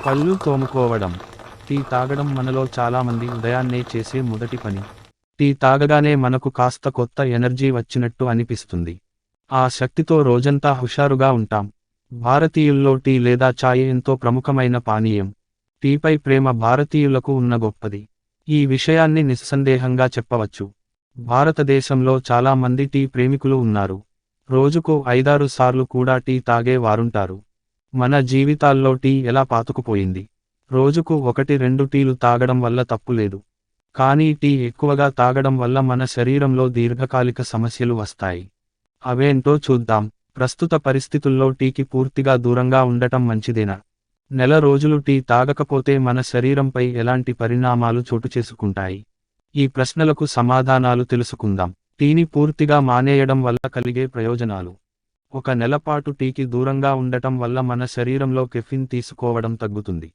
పళ్ళు తోముకోవడం. టీ తాగడం మనలో చాలామంది ఉదయాన్నే చేసే మొదటి పని. టీ తాగగానే మనకు కాస్త కొత్త ఎనర్జీ వచ్చినట్టు అనిపిస్తుంది. ఆ శక్తితో రోజంతా హుషారుగా ఉంటాం. భారతీయుల్లో టీ లేదా చాయ్ ఎంతో ప్రముఖమైన పానీయం. టీపై ప్రేమ భారతీయులకు ఉన్న గొప్పది. ఈ విషయాన్ని నిస్సందేహంగా చెప్పవచ్చు. భారతదేశంలో చాలా మంది టీ ప్రేమికులు ఉన్నారు. రోజుకు 5-6 సార్లు కూడా టీ తాగే వారుంటారు. మన జీవితాల్లో టీ ఎలా పాతుకుపోయింది. రోజుకు 1-2 టీలు తాగడం వల్ల తప్పులేదు. కానీ టీ ఎక్కువగా తాగడం వల్ల మన శరీరంలో దీర్ఘకాలిక సమస్యలు వస్తాయి. అవేంటో చూద్దాం. ప్రస్తుత పరిస్థితుల్లో టీకి పూర్తిగా దూరంగా ఉండటం మంచిదేనా? నెల రోజులు టీ తాగకపోతే మన శరీరంపై ఎలాంటి పరిణామాలు చోటుచేసుకుంటాయి? ఈ ప్రశ్నలకు సమాధానాలు తెలుసుకుందాం. టీని పూర్తిగా మానేయడం వల్ల కలిగే ప్రయోజనాలు. 1 నెల పాటు టీకి దూరంగా ఉండటం వల్ల మన శరీరంలో కెఫిన్ తీసుకోవడం తగ్గుతుంది.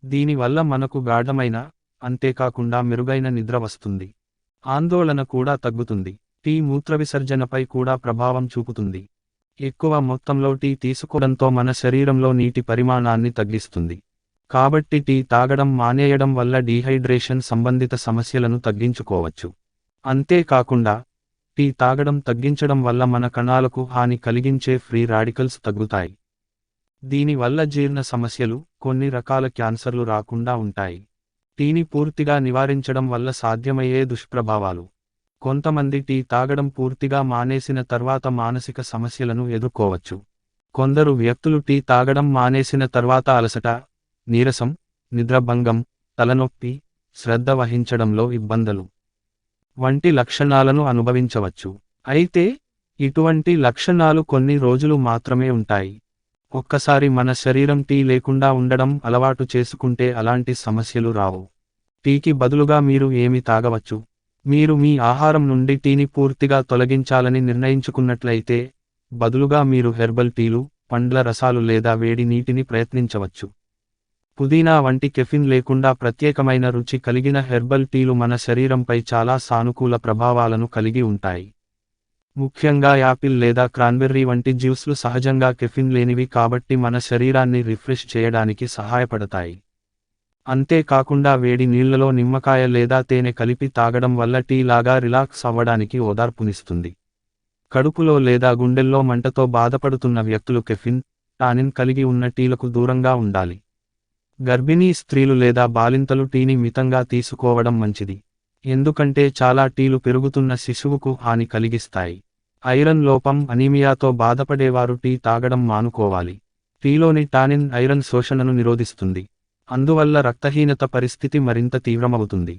దీనివల్ల మనకు గాఢమైన, అంతేకాకుండా మెరుగైన నిద్ర వస్తుంది. ఆందోళన కూడా తగ్గుతుంది. టీ మూత్రవిసర్జనపై కూడా ప్రభావం చూపుతుంది. ఎక్కువ మొత్తంలో టీ తీసుకోవడంతో మన శరీరంలో నీటి పరిమాణాన్ని తగ్గిస్తుంది. కాబట్టి టీ తాగడం మానేయడం వల్ల డీహైడ్రేషన్ సంబంధిత సమస్యలను తగ్గించుకోవచ్చు. అంతేకాకుండా టీ తాగడం తగ్గించడం వల్ల మన కణాలకు హాని కలిగించే ఫ్రీ రాడికల్స్ తగ్గుతాయి. దీనివల్ల జీర్ణ సమస్యలు, కొన్ని రకాల క్యాన్సర్లు రాకుండా ఉంటాయి. టీని పూర్తిగా నివారించడం వల్ల సాధ్యమయ్యే దుష్ప్రభావాలు. కొంతమంది టీ తాగడం పూర్తిగా మానేసిన తర్వాత మానసిక సమస్యలను ఎదుర్కోవచ్చు. కొందరు వ్యక్తులు టీ తాగడం మానేసిన తర్వాత అలసట, నీరసం, నిద్రభంగం, తలనొప్పి, శ్రద్ధ వహించడంలో ఇబ్బందులు వంటి లక్షణాలను అనుభవించవచ్చు. అయితే ఇటువంటి లక్షణాలు కొన్ని రోజులు మాత్రమే ఉంటాయి. ఒక్కసారి మన శరీరం టీ లేకుండా ఉండడం అలవాటు చేసుకుంటే అలాంటి సమస్యలు రావు. టీకి బదులుగా మీరు ఏమి తాగవచ్చు? మీరు మీ ఆహారం నుండి టీని పూర్తిగా తొలగించాలని నిర్ణయించుకున్నట్లయితే, బదులుగా మీరు హెర్బల్ టీలు, పండ్ల రసాలు లేదా వేడి నీటిని ప్రయత్నించవచ్చు. పుదీనా వంటి కెఫిన్ లేకుండా ప్రత్యేకమైన రుచి కలిగిన హెర్బల్ టీలు మన శరీరంపై చాలా సానుకూల ప్రభావాలను కలిగి ఉంటాయి. ముఖ్యంగా యాపిల్ లేదా క్రాన్బెర్రీ వంటి జ్యూస్లు సహజంగా కెఫిన్ లేనివి కాబట్టి మన శరీరాన్ని రిఫ్రెష్ చేయడానికి సహాయపడతాయి. అంతేకాకుండా వేడి నీళ్లలో నిమ్మకాయ లేదా తేనె కలిపి తాగడం వల్ల టీ లాగా రిలాక్స్ అవ్వడానికి ఓదార్పునిస్తుంది. కడుపులో లేదా గుండెల్లో మంటతో బాధపడుతున్న వ్యక్తులు కెఫిన్, టానిన్ కలిగి ఉన్న టీలకు దూరంగా ఉండాలి. గర్భిణీ స్త్రీలు లేదా బాలింతలు టీని మితంగా తీసుకోవడం మంచిది. ఎందుకంటే చాలా టీలు పెరుగుతున్న శిశువుకు హాని కలిగిస్తాయి. ఐరన్ లోపం, అనీమియాతో బాధపడేవారు టీ తాగడం మానుకోవాలి. టీలోని టానిన్ ఐరన్ శోషణను నిరోధిస్తుంది. అందువల్ల రక్తహీనత పరిస్థితి మరింత తీవ్రమవుతుంది.